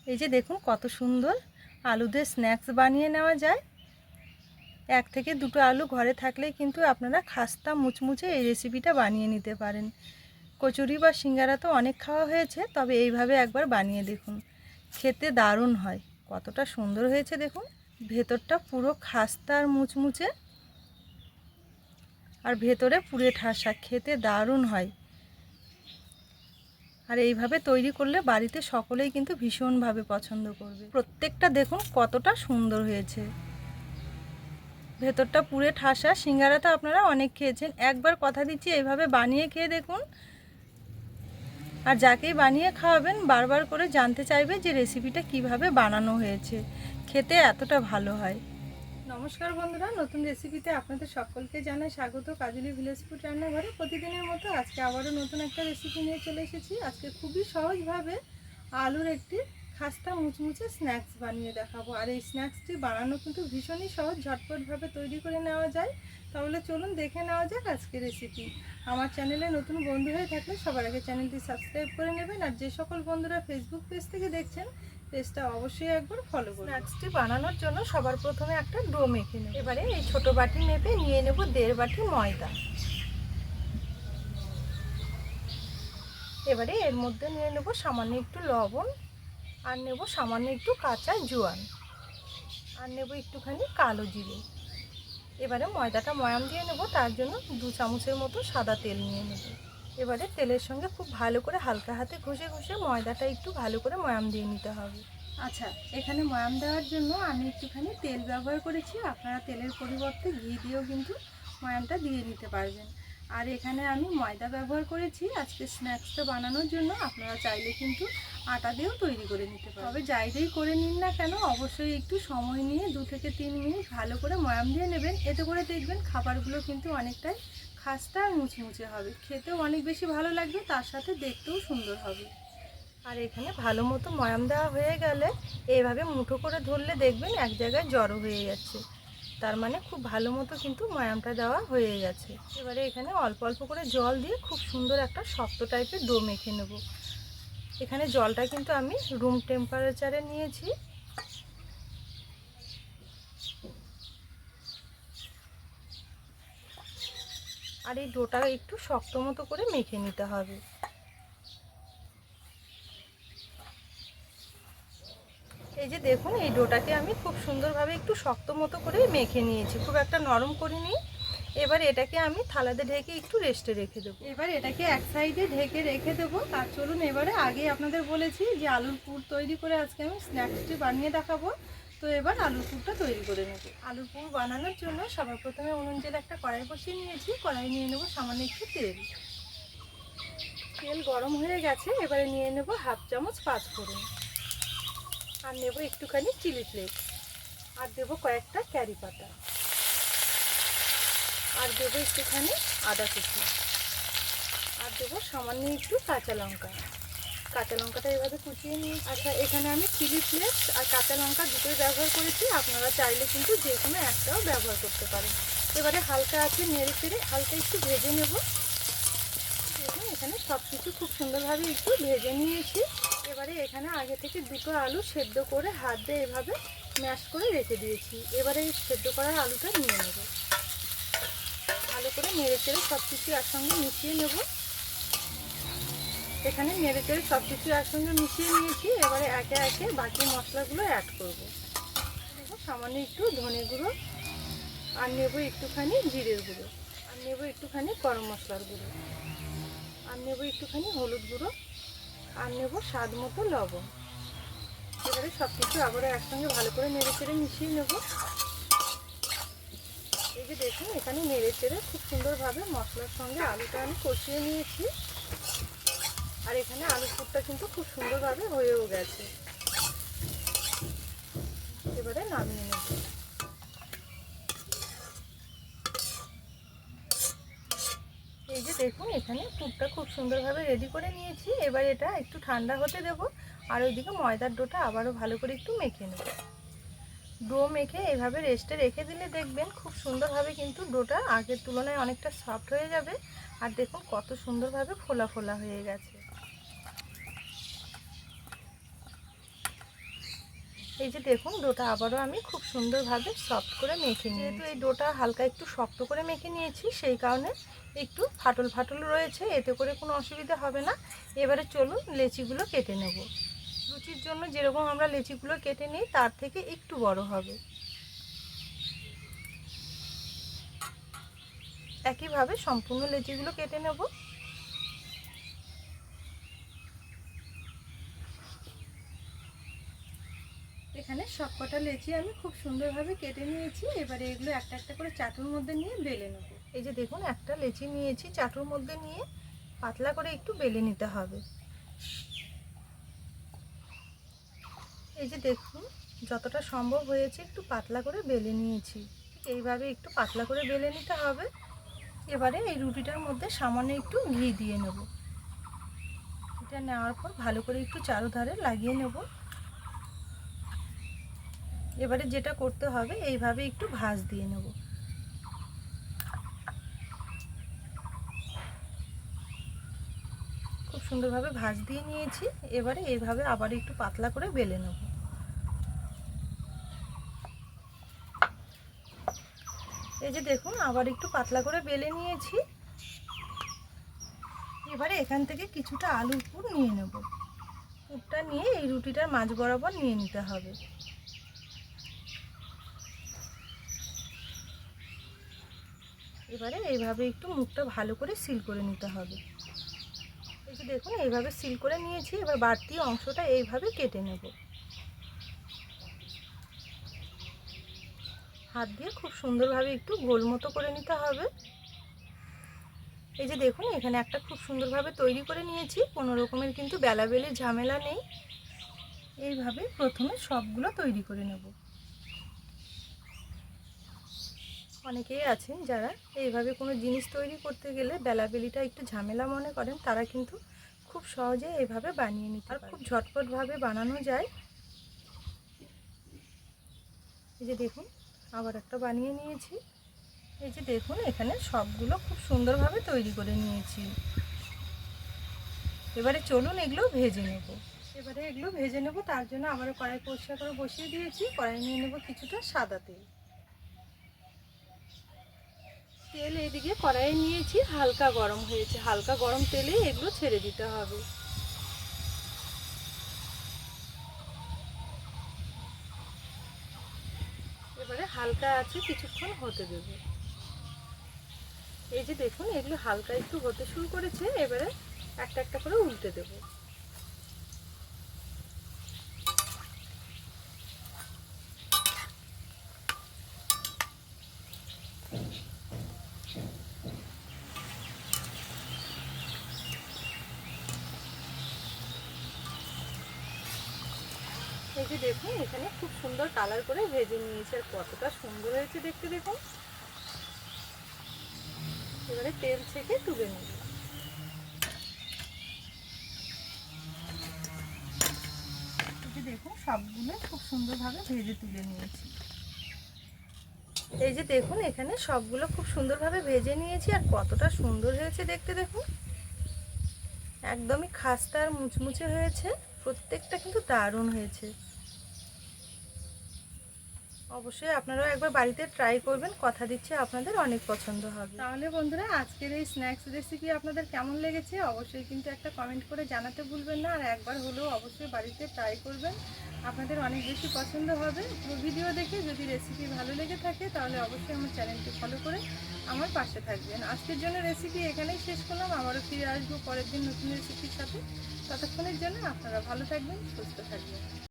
এই যে দেখুন কত সুন্দর আলু দিয়ে স্ন্যাক্স বানিয়ে নেওয়া যায়। এক থেকে দুটো আলু ঘরে থাকলেই কিন্তু আপনারা খাস্তা মুচমুচে এই রেসিপিটা বানিয়ে নিতে পারেন। কচুরি বা সিঙ্গারা তো অনেক খাওয়া হয়েছে, তবে এইভাবে একবার বানিয়ে দেখুন, খেতে দারুণ হয়। কতটা সুন্দর হয়েছে দেখুন, ভেতরটা পুরো খাস্তা আর মুচমুচে, আর ভেতরে পুরে ঠাসা, খেতে দারুণ হয়। আর এইভাবে তৈরি করলে বাড়িতে সকলেই কিন্তু ভীষণভাবে পছন্দ করবে। প্রত্যেকটা দেখুন কতটা সুন্দর হয়েছে, ভেতরটা পুরে ঠাসা। সিঙ্গারা তো আপনারা অনেক খেয়েছেন, একবার কথা দিচ্ছি এইভাবে বানিয়ে খেয়ে দেখুন, আর যাকেই বানিয়ে খাওয়াবেন বারবার করে জানতে চাইবে যে রেসিপিটা কিভাবে বানানো হয়েছে। খেতে এতটা ভালো হয়। নমস্কার বন্ধুরা, নতুন রেসিপিতে আপনাদের সকলকে জানাই স্বাগত। কাজলি ভিলেজ ফুড রান্নাঘরে প্রতিদিনের মতো আজকে আবারও নতুন একটা রেসিপি নিয়ে চলে এসেছি। আজকে খুবই সহজভাবে আলুর একটি খাস্তা মুচমুচে স্ন্যাক্স বানিয়ে দেখাবো। আর এই স্ন্যাক্সটি বানানো কিন্তু ভীষণই সহজ, ঝটপটভাবে তৈরি করে নেওয়া যায়। তাহলে চলুন দেখে নেওয়া যাক আজকে রেসিপি। আমার চ্যানেলে নতুন বন্ধু হয়ে থাকলে সবার আগে চ্যানেলটি সাবস্ক্রাইব করে নেবেন, আর যে সকল বন্ধুরা ফেসবুক পেজ থেকে দেখছেন পেজটা অবশ্যই একবার ফলো করুন। স্ন্যাক্সটি বানানোর জন্য সবার প্রথমে একটা ডো মেখে নেব। এবারে এই ছোট বাটি মেপে নিয়ে নেব 1.5 বাটি ময়দা। এবারে এর মধ্যে নিয়ে নেব সামান্য একটু লবণ, আর নেব সামান্য একটু কাঁচা জোয়ান, আর নেব একটুখানি কালো জিরে। এবারে ময়দাটা ময়াম দিয়ে নেব, তার জন্য 2 চামচের মতো সাদা তেল নিয়ে নেব। এবারে তেলের সঙ্গে খুব ভালো করে হালকা হাতে ঘষে ঘষে ময়দাটা একটু ভালো করে ময়াম দিয়ে নিতে হবে। আচ্ছা, এখানে ময়াম দেওয়ার জন্য আমি একটুখানি তেল ব্যবহার করেছি। আপনারা তেলের পরিবর্তে ঘি দিয়েও কিন্তু ময়ামটা দিয়ে নিতে পারবেন। আর এখানে আমি ময়দা ব্যবহার করেছি আজকে স্ন্যাক্সটা বানানোর জন্য। আপনারা চাইলে কিন্তু আটা দিয়েও তৈরি করে নিতে পারেন। তবে যাই দিয়েই করে নিন না কেন, অবশ্যই একটু সময় নিয়ে 2 থেকে 3 মিনিট ভালো করে ময়াম দিয়ে নেবেন। এতে করে দেখবেন খাবারগুলো কিন্তু অনেকটাই খাস্তা আর মুচমুচে হবে, খেতেও অনেক বেশি ভালো লাগবে, তার সাথে দেখতেও সুন্দর হবে। আর এখানে ভালো মতো ময়াম দেওয়া হয়ে গেলে এইভাবে মুঠো করে ধরলে দেখবেন এক জায়গায় জড়ো হয়ে যাচ্ছে, তার মানে খুব ভালো মতো কিন্তু ময়ামটা দেওয়া হয়ে গেছে। এবারে এখানে অল্প অল্প করে জল দিয়ে খুব সুন্দর একটা শক্ত টাইপের ডো মেখে নেব। এখানে জলটা কিন্তু আমি রুম টেম্পারেচারে নিয়েছি। আর এই ডোটা একটু শক্ত মতো করে মেখে নিতে হবে। এই যে দেখুন, এই ডোটাকে আমি খুব সুন্দরভাবে একটু শক্ত মতো করে মেখে নিয়েছি, খুব একটা নরম করিনি। এবার এটাকে আমি থালাতে ঢেকে একটু রেস্টে রেখে দেবো। এবার এটাকে এক সাইডে ঢেকে রেখে দেবো। তার চলুন এবারে আগে আপনাদের বলেছি যে আলুর পুর তৈরি করে আজকে আমি স্ন্যাক্সটি বানিয়ে দেখাবো। তো এবার আলুর পুরটা তৈরি করে নেব। আলুর পুর বানানোর জন্য সবার প্রথমে উনুন জেলে একটা কড়াই বসিয়ে নিয়েছি। কড়াই নিয়ে নেব সামান্য একটু তেল। তেল গরম হয়ে গেছে, এবারে নিয়ে নেব 1/2 চামচ পাঁচফোড়ন, আর নেব একটুখানি চিলি ফ্লেক্স, আর দেবো কয়েকটা ক্যারি পাতা, আর দেবো একটুখানি আদা কুচি, আর দেবো সামান্য একটু কাঁচা লঙ্কা। কাঁচা লঙ্কাটা এভাবে কুচিয়ে নিয়ে, আচ্ছা এখানে আমি চিলি ফ্লেক্স আর কাঁচা লঙ্কা দুটোই ব্যবহার করেছি। আপনারা চাইলে কিন্তু যে কোনো একটাও ব্যবহার করতে পারেন। এবারে হালকা আছে নেড়ে চেড়ে হালকা একটু ভেজে নেব। এখানে সব কিছু খুব সুন্দরভাবে একটু ভেজে নিয়েছি। এবারে এখানে আগে থেকে 2টো আলু সেদ্ধ করে হাত দিয়ে এভাবে ম্যাশ করে রেখে দিয়েছি। এবারে এই সেদ্ধ করা আলুটা নিয়ে নেব, ভালো করে নেড়ে চেড়ে সব কিছু একসঙ্গে মিশিয়ে নেব। এখানে নেড়ে চেড়ে সব কিছু একসঙ্গে মিশিয়ে নিয়েছি। এবারে একে একে বাকি মশলাগুলো অ্যাড করব। সামান্য একটু ধনে গুঁড়ো, আর নেব একটুখানি জিরের গুঁড়ো, আর নেব একটুখানি গরম মশলার গুঁড়ো, আর নেব একটুখানি হলুদ গুঁড়ো, আর নেব স্বাদ মতো লবণ। এবারে সব কিছু আবারও একসঙ্গে ভালো করে নেড়ে চেড়ে মিশিয়ে নেব। এই যে দেখুন, এখানে নেড়ে চেড়ে খুব সুন্দরভাবে মশলার সঙ্গে আলুটা আমি কষিয়ে নিয়েছি। আর এখানে আলুর পুরটা কিন্তু খুব সুন্দরভাবে হয়েও গেছে। এবারে নামিয়ে নেব। এই যে দেখুন, এখানে পুরটা খুব সুন্দরভাবে রেডি করে নিয়েছি। এবার এটা একটু ঠান্ডা হতে দেব, আর ওইদিকে ময়দার ডোটা আবারও ভালো করে একটু মেখে নেব। ডো মেখে এভাবে রেস্টে রেখে দিলে দেখবেন খুব সুন্দরভাবে কিন্তু ডোটা আগের তুলনায় অনেকটা সফট হয়ে যাবে। আর দেখুন কত সুন্দরভাবে ফোলা ফোলা হয়ে গেছে। এই যে দেখুন ডোটা আবারও আমি খুব সুন্দরভাবে সফট করে মেখে নিই। যেহেতু এই ডোটা হালকা একটু শক্ত করে মেখে নিয়েছি সেই কারণে একটু ফাটল ফাটল রয়েছে, এতে করে কোনো অসুবিধা হবে না। এবারে চলুন লেচিগুলো কেটে নেব। লুচির জন্য যেরকম আমরা লেচিগুলো কেটে নিই তার থেকে একটু বড় হবে। একইভাবে সম্পূর্ণ লেচিগুলো কেটে নেব। এখানে সবকটা লেচি আমি খুব সুন্দরভাবে কেটে নিয়েছি। এবারে এগুলো একটা একটা করে চাটুর মধ্যে নিয়ে বেলে নেব। এই যে দেখুন একটা লেচি নিয়েছি, চাটুর মধ্যে নিয়ে পাতলা করে একটু বেলে নিতে হবে। এই যে দেখুন যতটা সম্ভব হয়েছে একটু পাতলা করে বেলে নিয়েছি। এইভাবে একটু পাতলা করে বেলে নিতে হবে। এবারে এই রুটিটার মধ্যে সামান্য একটু ঘি দিয়ে নেব। এটা নেওয়ার পর ভালো করে একটু চারোধারে লাগিয়ে নেব। এবারে যেটা করতে হবে এইভাবে একটু ভাঁজ দিয়ে নেব। খুব সুন্দরভাবে ভাঁজ দিয়ে নিয়েছি। এবারে এইভাবে আবার একটু পাতলা করে বেলে নেব। এই যে দেখুন আবার একটু পাতলা করে বেলে নিয়েছি। এবারে এখান থেকে কিছুটা আলুর পুর নিয়ে নেব। পুরটা নিয়ে এই রুটিটার মাঝ বরাবর নিয়ে নিতে হবে। এবারে এইভাবে একটু মুখটা ভালো করে সিল করে নিতে হবে। এই যে দেখুন এইভাবে সিল করে নিয়েছি। এবার বাড়তি অংশটা এইভাবে কেটে নেব। হাত দিয়ে খুব সুন্দরভাবে একটু গোল মতো করে নিতে হবে। এই যে দেখুন এখানে একটা খুব সুন্দরভাবে তৈরি করে নিয়েছি, কোনো রকমের কিন্তু বেলাবেলির ঝামেলা নেই। এইভাবে প্রথমে সবগুলো তৈরি করে নেব। অনেকেই আছেন যারা এইভাবে কোনো জিনিস তৈরি করতে গেলে বেলাবেলিটা একটু ঝামেলা মনে করেন, তারা কিন্তু খুব সহজে এইভাবে বানিয়ে নিতে পারে। খুব ঝটপটভাবে বানানো যায়। এই যে দেখুন আবার একটা বানিয়ে নিয়েছি। এই যে দেখুন এখানে সবগুলো খুব সুন্দরভাবে তৈরি করে নিয়েছি। এবারে চলুন এগুলো ভেজে নেব। এবারে এগুলো ভেজে নেব, তার জন্য আবারও কড়াই পরিষ্কার করে বসিয়ে দিয়েছি। কড়াই নিয়ে নেব কিছুটা সাদা তেল। তেল এদিকে কড়াইয়ে নিয়েছি, হালকা গরম হয়েছে। হালকা গরম তেলে এগুলো ছেড়ে দিতে হবে। এবারে হালকা আছে কিছুক্ষণ হতে দেব। এই যে দেখুন এগুলো হালকা একটু হতে শুরু করেছে। এবারে একটা একটা করে উল্টে দেব। এই যে দেখুন এখানে খুব সুন্দর কালার করে ভেজে নিয়েছে, আর কতটা সুন্দর হয়েছে দেখতে দেখুন। এবারে তেল ছেঁকে তুলে নেব। এই যে দেখুন সবগুলো খুব সুন্দরভাবে ভেজে তুলে নিয়েছি। এই যে দেখুন এখানে সবগুলো খুব সুন্দরভাবে ভেজে নিয়েছি, আর কতটা সুন্দর হয়েছে দেখতে দেখুন। একদমই খাস্তা আর মুচমুচে হয়েছে, প্রত্যেকটা কিন্তু দারুণ হয়েছে। অবশ্যই আপনারাও একবার বাড়িতে ট্রাই করবেন, কথা দিচ্ছি আপনাদের অনেক পছন্দ হবে। তাহলে বন্ধুরা আজকের এই স্ন্যাক্স রেসিপি আপনাদের কেমন লেগেছে অবশ্যই কিন্তু একটা কমেন্ট করে জানাতে ভুলবেন না, আর একবার হলেও অবশ্যই বাড়িতে ট্রাই করবেন, আপনাদের অনেক বেশি পছন্দ হবে। পুরো ভিডিও দেখে যদি রেসিপি ভালো লেগে থাকে তাহলে অবশ্যই আমার চ্যানেলটি ফলো করে আমার পাশে থাকবেন। আজকের জন্য রেসিপি এখানেই শেষ করলাম, আবারও ফিরে আসবো পরের দিন নতুন রেসিপির সাথে। ততক্ষণের জন্য আপনারা ভালো থাকবেন, সুস্থ থাকবেন।